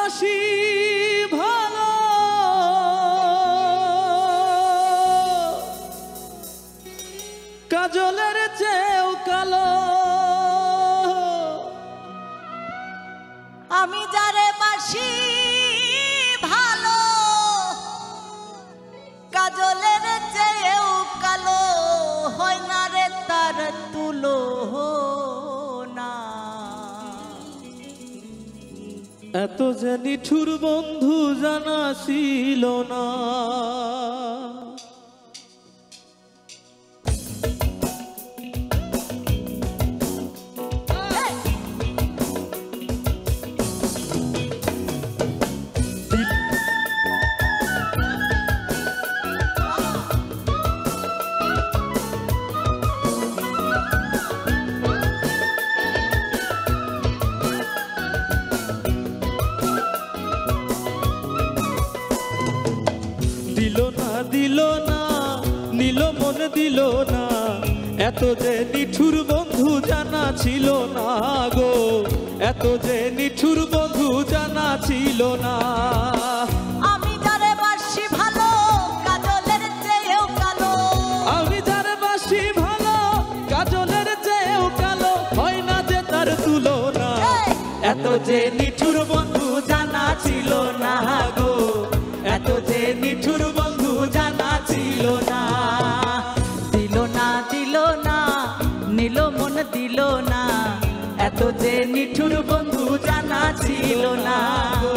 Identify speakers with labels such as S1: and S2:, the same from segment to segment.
S1: বাসি ভালো কাজলের চেয়েও কালো
S2: আমি যারে বাসি ভালো কাজলের চেয়েও কালো হয় না রে তার তুলনা।
S1: এত যে নিঠুর বন্ধু জানা ছিল না। দিল না নীল মন দিল না এত যে নিঠুর বন্ধু জানা ছিল না গো এত যে নিঠুর বন্ধু জানা ছিল না।
S2: আমি যারে বাসি ভালো কাজলের চেয়েও কালো
S1: আমি যারে বাসি ভালো কাজলের চেয়েও কালো হয় না যে তার তুলনা। এত যে নিঠুর বন্ধু জানা ছিল না গো এত যে নিঠুর বন্ধু জানা ছিল না।
S2: দিল না দিল না নীল মন দিল না
S1: এত যে নিঠুর বন্ধু জানা ছিল না গো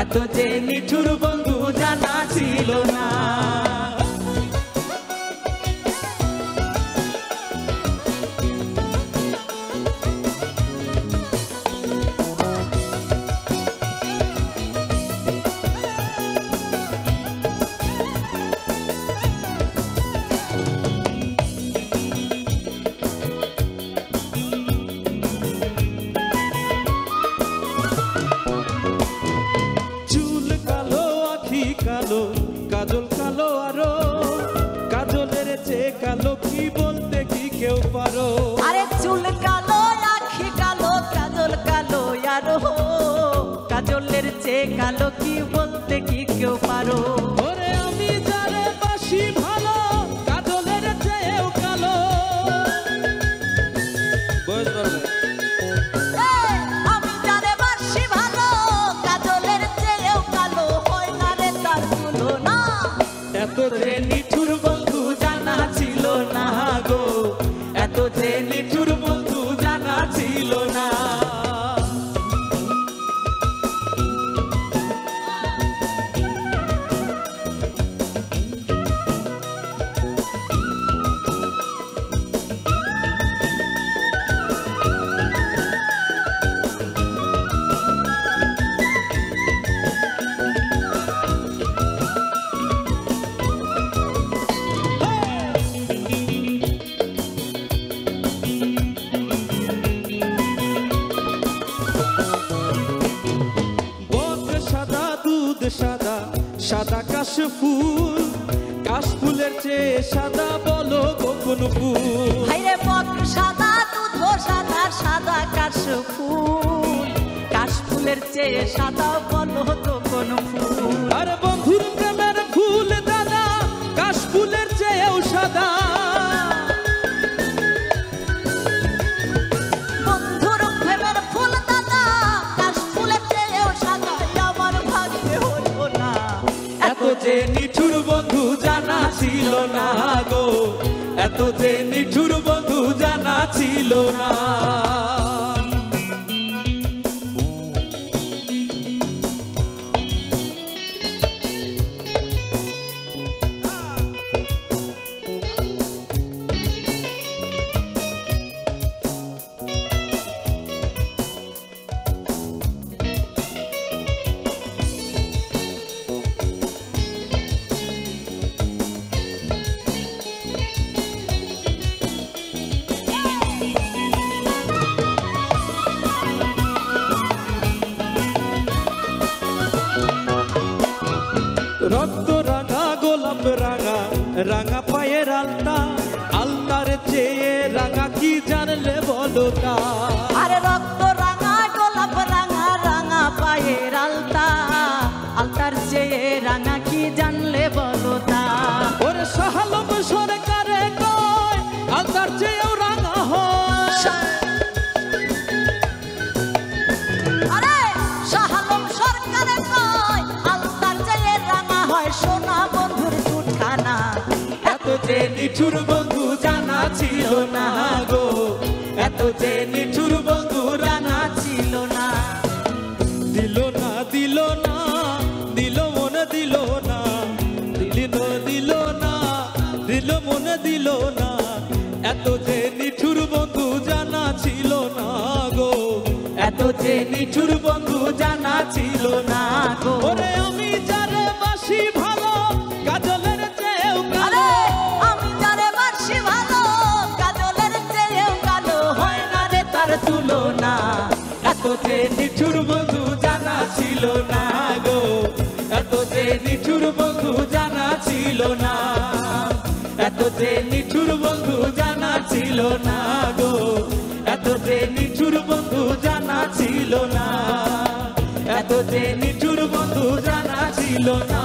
S1: এত যে নিঠুর বন্ধু জানা ছিল না। কালো কাজল কালো আরো কাজলের চেয়ে কালো কি বলতে কি কেউ পারো।
S2: আরে চুল কালো আখি কালো কাজল কালো আরো কাজলের চেয়ে কালো কি বলতে কি কেউ পারো।
S1: ওরে আমি যারে বাসি ভালো কাজলের চেয়েও কালো
S2: আমি যারে বাসি ভালো কাজলের চেয়েও কালো হয় না রে তার তুলনা।
S1: এত যে নিঠুর বন্ধু জানা ছিল না গো এত যে নিঠুর বন্ধু জানা ছিল না। সাদা সাদা কাশ ফুলের চেয়ে সাদা বলো কোন ফুল।
S2: হাইরে বক সাদা দুধ সাদা সাদা কাশ ফুলের চেয়ে সাদা বলো তো কোন ফুল।
S1: আরে বন্ধুর প্রেমের ফুল দাদা কাশ ফুলের চেয়েও সাদা।
S2: বন্ধুর প্রেমের ফুল দাদা কাশ ফুলের চেয়েও সাদা আমার ভাগ্যে হলো না।
S1: এত যে নিঠুর বন্ধু জানা ছিল না গো এত যে নিঠুর বন্ধু জানা ছিল না। রক্ত রাঙা গোলাপ রাঙা রাঙা পায়ের আলতা আলতার চেয়ে রাঙা কি জানলে বলো তা।
S2: আরে রক্ত রাঙা গোলাপ রাঙা রাঙা পায়ের আলতা
S1: নিঠুর বন্ধু জানা ছিল না গো, এত যে নিঠুর বন্ধু জানা
S2: ছিল না।
S1: দিল না দিল না দিল মনে দিল না, দিল দিল না দিল মনে দিল না, এত যে নিঠুর বন্ধু জানা ছিল না গো, এত যে নিঠুর বন্ধু জানা ছিল না গো। ওরে আমি যারে বাসি ভালো কাজলের চেয়েও কালো,
S2: আমি যারে বাসি ভালো কাজলের চেয়েও কালো, হয় না রে তার তুলনা।
S1: এত যে নিঠুর বন্ধু জানা ছিল না গো, এত যে নিঠুর বন্ধু জানা ছিল না, এত যে নিঠুর বন্ধু জানা ছিল না গো, এত যে নিঠুর বন্ধু জানা ছিল না, এত যে নিঠুর বন্ধু জানা ছিল না।